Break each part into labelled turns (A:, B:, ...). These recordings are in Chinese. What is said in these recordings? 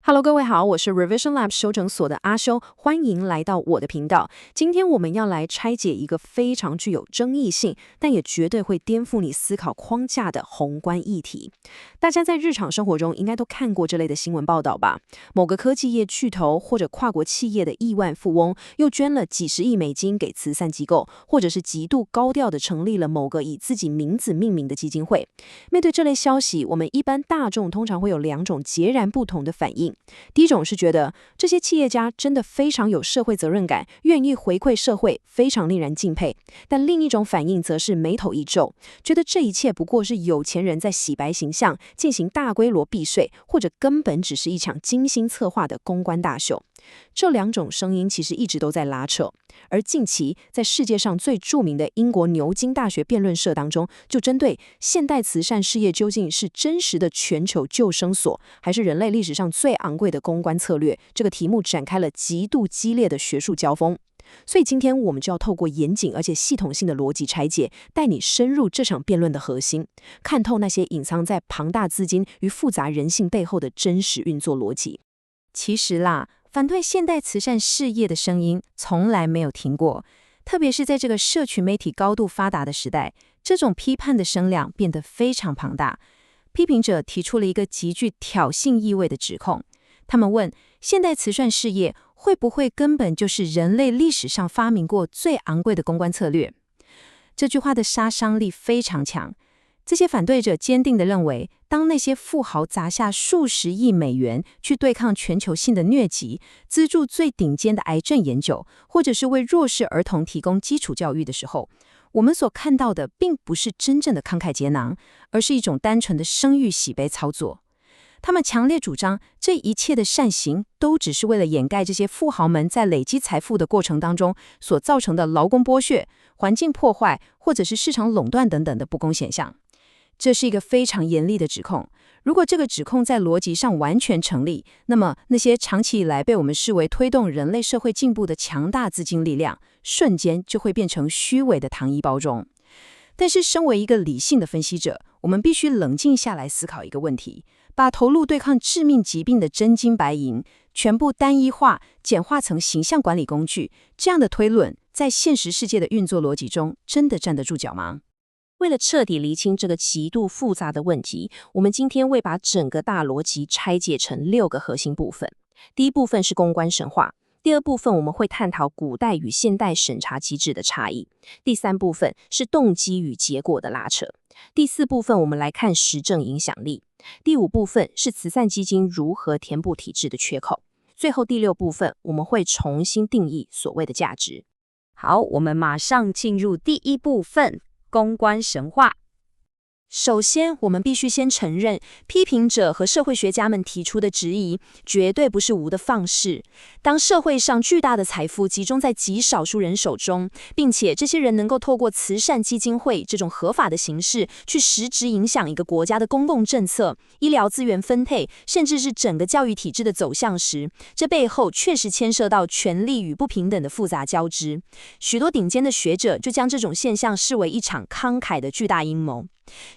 A: Hello，各位好，我是 Revision Lab 修整所的阿修，欢迎来到我的频道。今天我们要来拆解一个非常具有争议性，但也绝对会颠覆你思考框架的宏观议题。大家在日常生活中应该都看过这类的新闻报道吧？某个科技业巨头或者跨国企业的亿万富翁，又捐了几十亿美金给慈善机构，或者是极度高调的成立了某个以自己名字命名的基金会。面对这类消息，我们一般大众通常会有两种截然不同的反应。第一种是觉得这些企业家真的非常有社会责任感，愿意回馈社会，非常令人敬佩。但另一种反应则是眉头一皱，觉得这一切不过是有钱人在洗白形象，进行大规模避税，或者根本只是一场精心策划的公关大秀。这两种声音其实一直都在拉扯，而近期在世界上最著名的英国牛津大学辩论社当中，就针对现代慈善事业究竟是真实的全球救生所，还是人类历史上最昂贵的公关策略，这个题目展开了极度激烈的学术交锋。所以今天我们就要透过严谨而且系统性的逻辑拆解，带你深入这场辩论的核心，看透那些隐藏在庞大资金与复杂人性背后的真实运作逻辑。
B: 其实啦，反对现代慈善事业的声音从来没有停过，特别是在这个社群媒体高度发达的时代，这种批判的声量变得非常庞大。批评者提出了一个极具挑衅意味的指控，他们问，现代慈善事业会不会根本就是人类历史上发明过最昂贵的公关策略？这句话的杀伤力非常强。这些反对者坚定地认为，当那些富豪砸下数十亿美元去对抗全球性的疟疾，资助最顶尖的癌症研究，或者是为弱势儿童提供基础教育的时候，我们所看到的并不是真正的慷慨解囊，而是一种单纯的声誉洗白操作。他们强烈主张，这一切的善行都只是为了掩盖这些富豪们在累积财富的过程当中所造成的劳工剥削、环境破坏或者是市场垄断等等的不公现象。这是一个非常严厉的指控。如果这个指控在逻辑上完全成立，那么那些长期以来被我们视为推动人类社会进步的强大资金力量，瞬间就会变成虚伪的糖衣包装。但是身为一个理性的分析者，我们必须冷静下来思考一个问题，把投入对抗致命疾病的真金白银全部单一化，简化成形象管理工具，这样的推论在现实世界的运作逻辑中真的站得住脚吗？
A: 为了彻底厘清这个极度复杂的问题，我们今天会把整个大逻辑拆解成6个核心部分。第一部分是公关神话，第二部分我们会探讨古代与现代审查机制的差异，第三部分是动机与结果的拉扯，第四部分我们来看实证影响力，第五部分是慈善基金如何填补体制的缺口，最后第6部分我们会重新定义所谓的价值。
B: 好，我们马上进入第一部分，公关神话。
A: 首先，我们必须先承认，批评者和社会学家们提出的质疑，绝对不是无的放矢。当社会上巨大的财富集中在极少数人手中，并且这些人能够透过慈善基金会这种合法的形式，去实质影响一个国家的公共政策、医疗资源分配，甚至是整个教育体制的走向时，这背后确实牵涉到权力与不平等的复杂交织。许多顶尖的学者就将这种现象视为一场慷慨的巨大阴谋。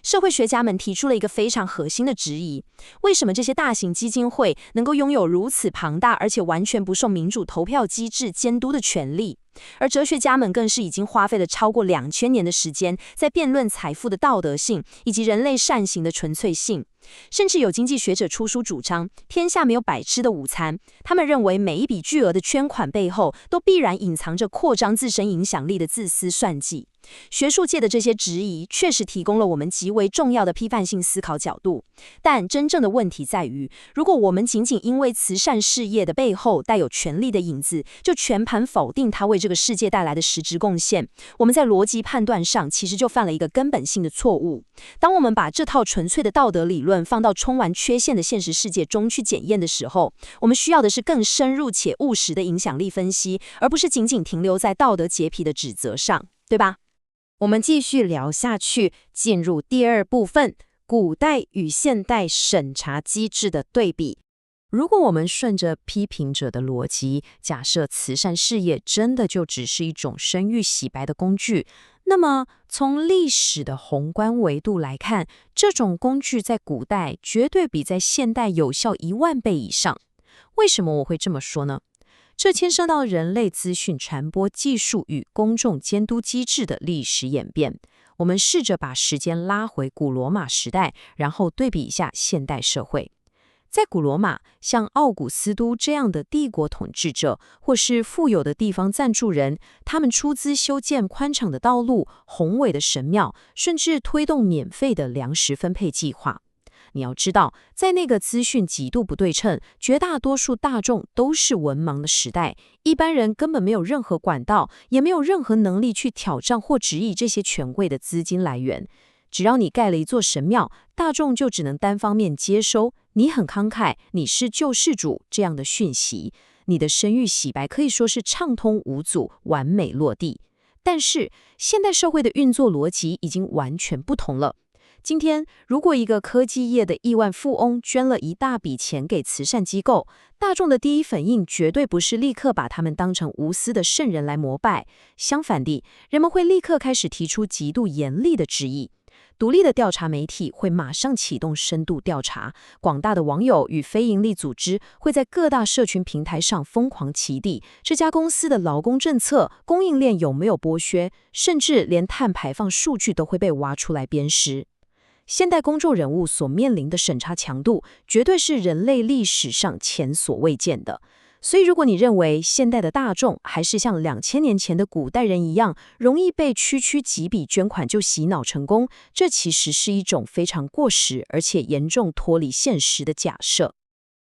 A: 社会学家们提出了一个非常核心的质疑：为什么这些大型基金会能够拥有如此庞大而且完全不受民主投票机制监督的权利？而哲学家们更是已经花费了超过2000年的时间，在辩论财富的道德性以及人类善行的纯粹性。甚至有经济学者出书主张，天下没有白吃的午餐。他们认为每一笔巨额的捐款背后，都必然隐藏着扩张自身影响力的自私算计。学术界的这些质疑确实提供了我们极为重要的批判性思考角度，但真正的问题在于，如果我们仅仅因为慈善事业的背后带有权力的影子，就全盘否定它为这个世界带来的实质贡献，我们在逻辑判断上其实就犯了一个根本性的错误。当我们把这套纯粹的道德理论放到充满缺陷的现实世界中去检验的时候，我们需要的是更深入且务实的影响力分析，而不是仅仅停留在道德洁癖的指责上，对吧？
B: 我们继续聊下去，进入第二部分，古代与现代审查机制的对比。如果我们顺着批评者的逻辑，假设慈善事业真的就只是一种声誉洗白的工具，那么从历史的宏观维度来看，这种工具在古代绝对比在现代有效10000倍以上。为什么我会这么说呢？这牵涉到人类资讯传播技术与公众监督机制的历史演变。我们试着把时间拉回古罗马时代，然后对比一下现代社会。在古罗马，像奥古斯都这样的帝国统治者，或是富有的地方赞助人，他们出资修建宽敞的道路、宏伟的神庙，甚至推动免费的粮食分配计划。你要知道，在那个资讯极度不对称、绝大多数大众都是文盲的时代，一般人根本没有任何管道，也没有任何能力去挑战或质疑这些权贵的资金来源。只要你盖了一座神庙，大众就只能单方面接收你很慷慨，你是救世主这样的讯息，你的声誉洗白可以说是畅通无阻，完美落地。但是现代社会的运作逻辑已经完全不同了。今天，如果一个科技业的亿万富翁捐了一大笔钱给慈善机构，大众的第一反应绝对不是立刻把他们当成无私的圣人来膜拜，相反地，人们会立刻开始提出极度严厉的质疑。独立的调查媒体会马上启动深度调查，广大的网友与非营利组织会在各大社群平台上疯狂起底这家公司的劳工政策、供应链有没有剥削，甚至连碳排放数据都会被挖出来鞭尸。现代公众人物所面临的审查强度，绝对是人类历史上前所未见的。所以，如果你认为现代的大众还是像2000年前的古代人一样，容易被区区几笔捐款就洗脑成功，这其实是一种非常过时而且严重脱离现实的假设。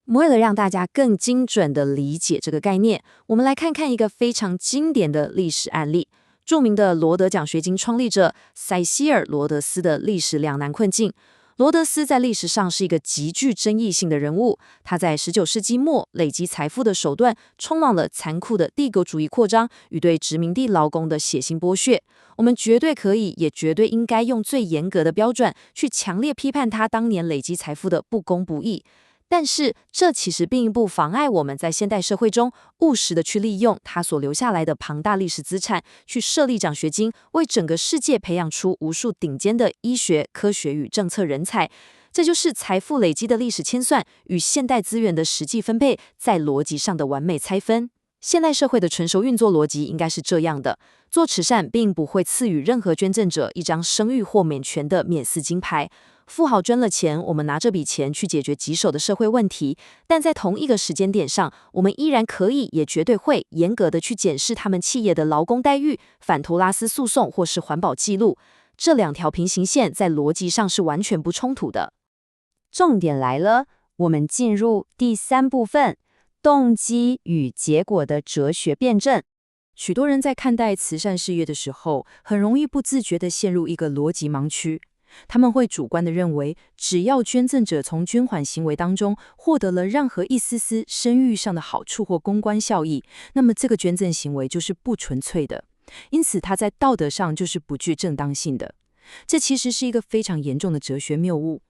B: 为了让大家更精准地理解这个概念，我们来看看一个非常经典的历史案例。著名的罗德奖学金创立者塞西尔·罗德斯的历史两难困境。罗德斯在历史上是一个极具争议性的人物，他在19世纪末累积财富的手段，冲浪了残酷的帝国主义扩张与对殖民地劳工的血腥剥削。我们绝对可以，也绝对应该用最严格的标准去强烈批判他当年累积财富的不公不义。但是，这其实并不妨碍我们在现代社会中务实的去利用他所留下来的庞大历史资产，去设立奖学金，为整个世界培养出无数顶尖的医学、科学与政策人才。这就是财富累积的历史清算与现代资源的实际分配在逻辑上的完美拆分。现代社会的成熟运作逻辑应该是这样的：做慈善并不会赐予任何捐赠者一张声誉或免权的免死金牌。富豪捐了钱，我们拿这笔钱去解决棘手的社会问题，但在同一个时间点上，我们依然可以，也绝对会严格的去检视他们企业的劳工待遇、反托拉斯诉讼或是环保记录。这两条平行线在逻辑上是完全不冲突的。
A: 重点来了，我们进入第3部分，动机与结果的哲学辩证。
B: 许多人在看待慈善事业的时候，很容易不自觉地陷入一个逻辑盲区。他们会主观地认为，只要捐赠者从捐款行为当中获得了任何一丝丝声誉上的好处或公关效益，那么这个捐赠行为就是不纯粹的，因此它在道德上就是不具正当性的。这其实是一个非常严重的哲学谬误。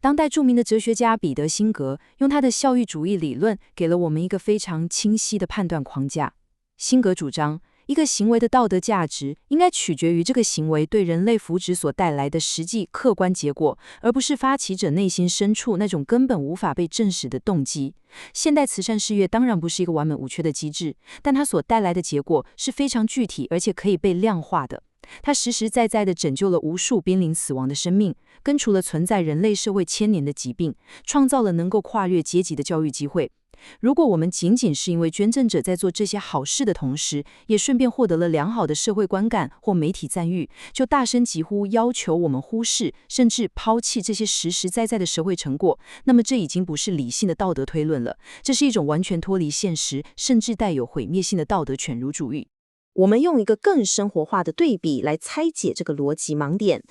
B: 当代著名的哲学家彼得·辛格用他的效益主义理论给了我们一个非常清晰的判断框架。辛格主张，一个行为的道德价值应该取决于这个行为对人类福祉所带来的实际客观结果，而不是发起者内心深处那种根本无法被证实的动机。现代慈善事业当然不是一个完美无缺的机制，但它所带来的结果是非常具体而且可以被量化的。它实实在在地拯救了无数濒临死亡的生命，根除了存在人类社会千年的疾病，创造了能够跨越阶级的教育机会。如果我们仅仅是因为捐赠者在做这些好事的同时，也顺便获得了良好的社会观感或媒体赞誉，就大声疾呼要求我们忽视甚至抛弃这些实实在在的社会成果，那么这已经不是理性的道德推论了，这是一种完全脱离现实，甚至带有毁灭性的道德犬儒主义。
A: 我们用一个更生活化的对比来拆解这个逻辑盲点。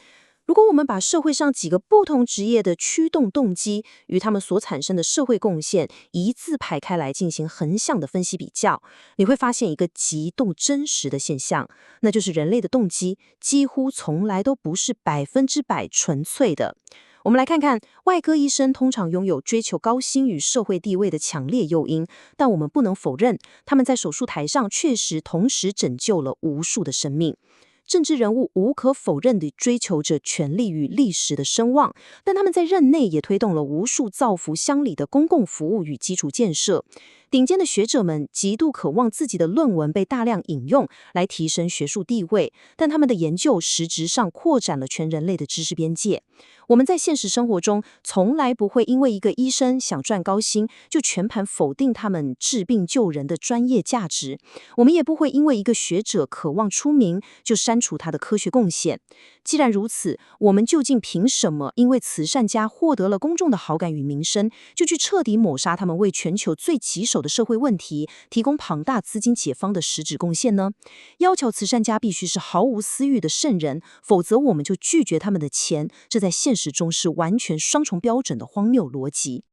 A: 如果我们把社会上几个不同职业的驱动动机与他们所产生的社会贡献一字排开来进行横向的分析比较，你会发现一个极度真实的现象，那就是人类的动机几乎从来都不是100%纯粹的。我们来看看，外科医生通常拥有追求高薪与社会地位的强烈诱因，但我们不能否认，他们在手术台上确实同时拯救了无数的生命。政治人物无可否认地追求着权力与历史的声望，但他们在任内也推动了无数造福乡里的公共服务与基础建设。顶尖的学者们极度渴望自己的论文被大量引用，来提升学术地位，但他们的研究实质上扩展了全人类的知识边界。我们在现实生活中从来不会因为一个医生想赚高薪，就全盘否定他们治病救人的专业价值。我们也不会因为一个学者渴望出名，就删除他的科学贡献。既然如此，我们究竟凭什么因为慈善家获得了公众的好感与名声，就去彻底抹杀他们为全球最棘手的社会问题提供庞大资金解方的实质贡献呢？要求慈善家必须是毫无私欲的圣人，否则我们就拒绝他们的钱，这在现实中是完全双重标准的荒谬逻辑。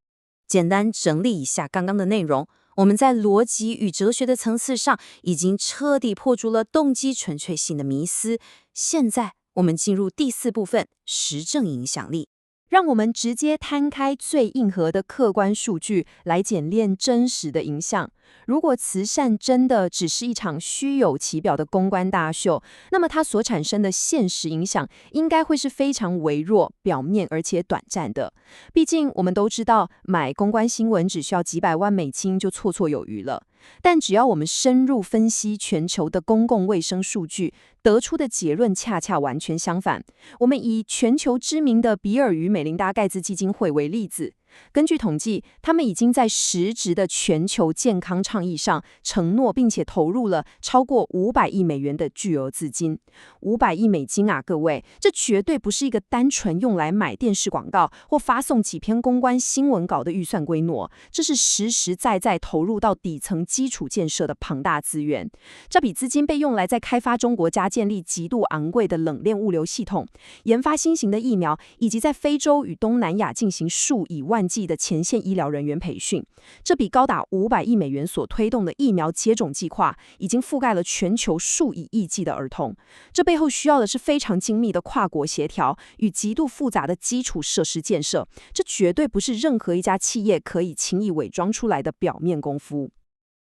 A: 简单整理一下刚刚的内容，我们在逻辑与哲学的层次上已经彻底破除了动机纯粹性的迷思。现在我们进入第4部分，实证影响力。让我们直接摊开最硬核的客观数据来检验真实的影响。如果慈善真的只是一场虚有其表的公关大秀，那么它所产生的现实影响应该会是非常微弱、表面而且短暂的。毕竟我们都知道，买公关新闻只需要几百万美金就绰绰有余了。但只要我们深入分析全球的公共卫生数据，得出的结论恰恰完全相反。我们以全球知名的比尔与美琳达盖茨基金会为例子，根据统计，他们已经在实质的全球健康倡议上承诺并且投入了超过500亿美元的巨额资金。500亿美金啊，各位，这绝对不是一个单纯用来买电视广告或发送几篇公关新闻稿的预算规模，这是实实在在投入到底层基础建设的庞大资源。这笔资金被用来在开发中国家建立极度昂贵的冷链物流系统，研发新型的疫苗，以及在非洲与东南亚进行数以万计的前线医疗人员培训。这笔高达500亿美元所推动的疫苗接种计划，已经覆盖了全球数以亿计的儿童。这背后需要的是非常精密的跨国协调与极度复杂的基础设施建设，这绝对不是任何一家企业可以轻易伪装出来的表面功夫。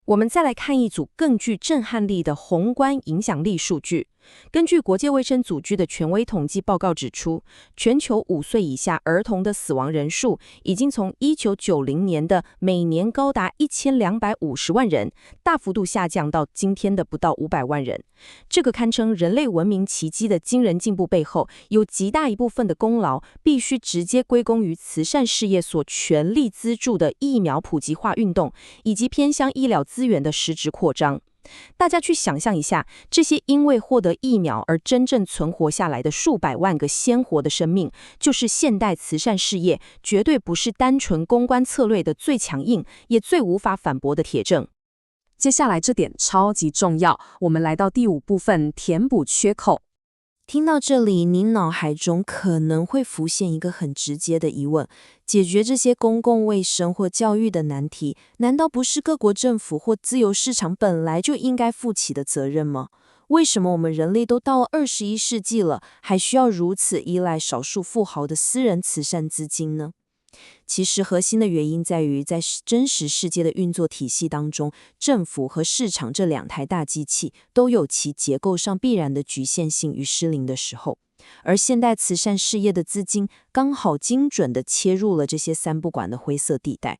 A: 我们再来看一组更具震撼力的宏观影响力数据。根据国际卫生组织的权威统计报告指出，全球5岁以下儿童的死亡人数已经从1990年的每年高达1250万人，大幅度下降到今天的不到500万人。这个堪称人类文明奇迹的惊人进步背后，有极大一部分的功劳必须直接归功于慈善事业所全力资助的疫苗普及化运动，以及偏乡医疗资源的实质扩张。大家去想象一下，这些因为获得疫苗而真正存活下来的数百万个鲜活的生命，就是现代慈善事业绝对不是单纯公关策略的最强硬也最无法反驳的铁证。接下来这点超级重要，我们来到第5部分，填补缺口。听到这里，你脑海中可能会浮现一个很直接的疑问：解决这些公共卫生或教育的难题，难道不是各国政府或自由市场本来就应该负起的责任吗？为什么我们人类都到了21世纪了，还需要如此依赖少数富豪的私人慈善资金呢？其实核心的原因在于，在真实世界的运作体系当中，政府和市场这2台大机器都有其结构上必然的局限性与失灵的时候，而现代慈善事业的资金刚好精准地切入了这些三不管的灰色地带。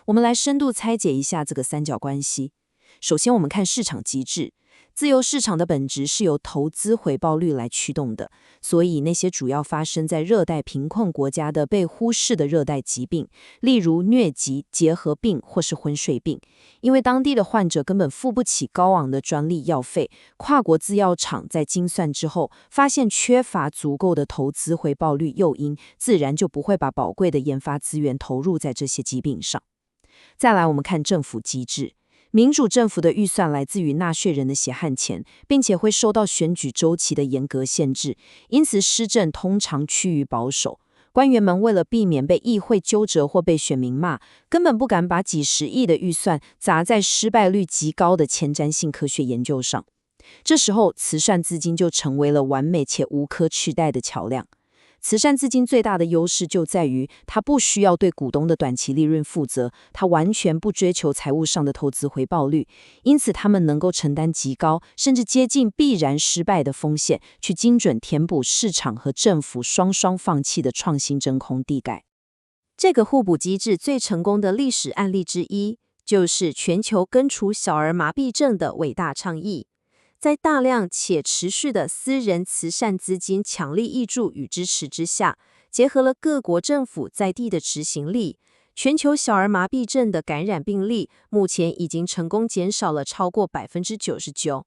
A: 我们来深度拆解一下这个三角关系。首先，我们看市场机制。自由市场的本质是由投资回报率来驱动的，所以那些主要发生在热带贫困国家的被忽视的热带疾病，例如疟疾、结核病或是昏睡病，因为当地的患者根本付不起高昂的专利药费，跨国制药厂在精算之后，发现缺乏足够的投资回报率诱因，自然就不会把宝贵的研发资源投入在这些疾病上。再来，我们看政府机制。民主政府的预算来自于纳税人的血汗钱，并且会受到选举周期的严格限制，因此施政通常趋于保守。官员们为了避免被议会纠责或被选民骂，根本不敢把几十亿的预算砸在失败率极高的前瞻性科学研究上。这时候，慈善资金就成为了完美且无可取代的桥梁。慈善资金最大的优势就在于，它不需要对股东的短期利润负责，它完全不追求财务上的投资回报率，因此他们能够承担极高，甚至接近必然失败的风险，去精准填补市场和政府双双放弃的创新真空地盖。这个互补机制最成功的历史案例之一，就是全球根除小儿麻痹症的伟大倡议。在大量且持续的私人慈善资金强力挹注与支持之下，结合了各国政府在地的执行力，全球小儿麻痹症的感染病例目前已经成功减少了超过99%。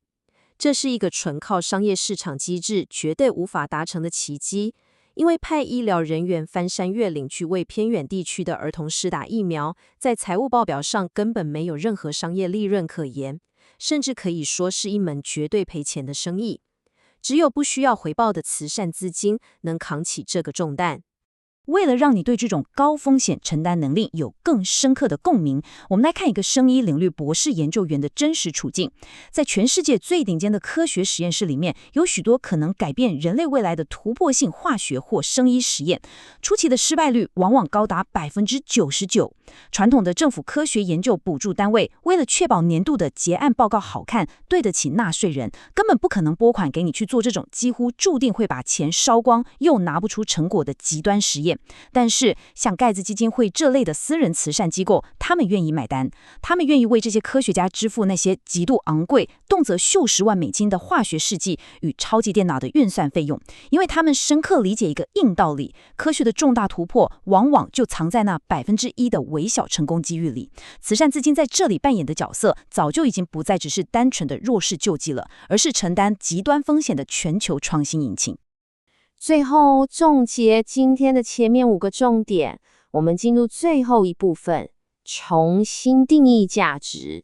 A: 这是一个纯靠商业市场机制绝对无法达成的奇迹，因为派医疗人员翻山越岭去为偏远地区的儿童施打疫苗，在财务报表上根本没有任何商业利润可言，甚至可以说是一门绝对赔钱的生意。只有不需要回报的慈善资金能扛起这个重担。
B: 为了让你对这种高风险承担能力有更深刻的共鸣，我们来看一个生医领域博士研究员的真实处境。在全世界最顶尖的科学实验室里面，有许多可能改变人类未来的突破性化学或生医实验，初期的失败率往往高达99%。传统的政府科学研究补助单位为了确保年度的结案报告好看，对得起纳税人，根本不可能拨款给你去做这种几乎注定会把钱烧光又拿不出成果的极端实验。但是像盖茨基金会这类的私人慈善机构，他们愿意买单，他们愿意为这些科学家支付那些极度昂贵，动辄数十万美金的化学试剂与超级电脑的运算费用，因为他们深刻理解一个硬道理：科学的重大突破往往就藏在那1%的微小成功机遇里。慈善资金在这里扮演的角色，早就已经不再只是单纯的弱势救济了，而是承担极端风险的全球创新引擎。
A: 最后总结今天的前面5个重点，我们进入最后一部分，重新定义价值。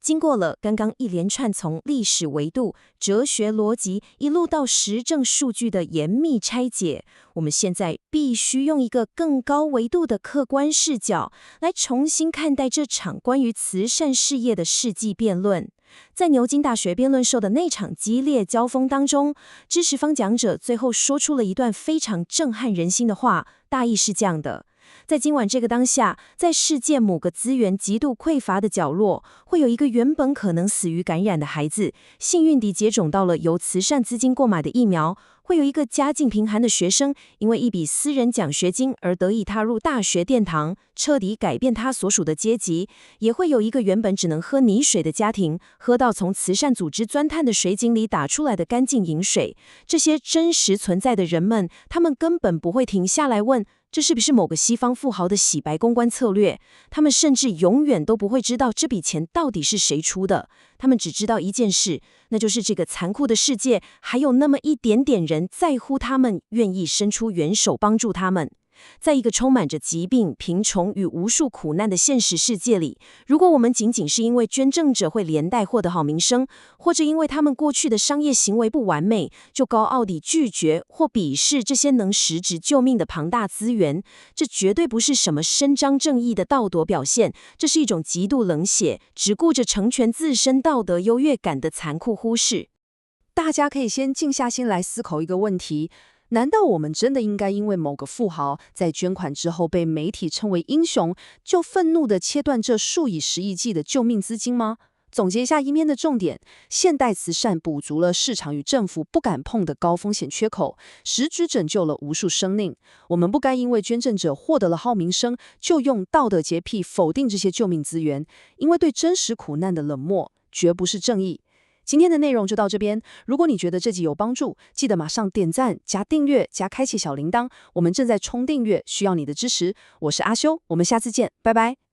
A: 经过了刚刚一连串从历史维度、哲学逻辑一路到实证数据的严密拆解，我们现在必须用一个更高维度的客观视角来重新看待这场关于慈善事业的世纪辩论。在牛津大学辩论社的那场激烈交锋当中，知识方讲者最后说出了一段非常震撼人心的话，大意是这样的：在今晚这个当下，在世界某个资源极度匮乏的角落，会有一个原本可能死于感染的孩子，幸运地接种到了由慈善资金购买的疫苗；会有一个家境贫寒的学生，因为一笔私人奖学金而得以踏入大学殿堂，彻底改变他所属的阶级；也会有一个原本只能喝泥水的家庭，喝到从慈善组织钻探的水井里打出来的干净饮水。这些真实存在的人们，他们根本不会停下来问，这是不是某个西方富豪的洗白公关策略？他们甚至永远都不会知道这笔钱到底是谁出的。他们只知道一件事，那就是这个残酷的世界还有那么一点点人在乎他们，愿意伸出援手帮助他们。在一个充满着疾病、贫穷与无数苦难的现实世界里，如果我们仅仅是因为捐赠者会连带获得好名声，或者因为他们过去的商业行为不完美，就高傲地拒绝或鄙视这些能实质救命的庞大资源，这绝对不是什么伸张正义的道德表现，这是一种极度冷血、只顾着成全自身道德优越感的残酷忽视。大家可以先静下心来思考一个问题：难道我们真的应该因为某个富豪在捐款之后被媒体称为英雄，就愤怒地切断这数以10亿计的救命资金吗？总结一下一面的重点，现代慈善补足了市场与政府不敢碰的高风险缺口，实质拯救了无数生命。我们不该因为捐赠者获得了好名声，就用道德洁癖否定这些救命资源，因为对真实苦难的冷漠绝不是正义。今天的内容就到这边，如果你觉得这集有帮助，记得马上点赞、加订阅、加开启小铃铛，我们正在冲订阅，需要你的支持。我是阿修，我们下次见，拜拜。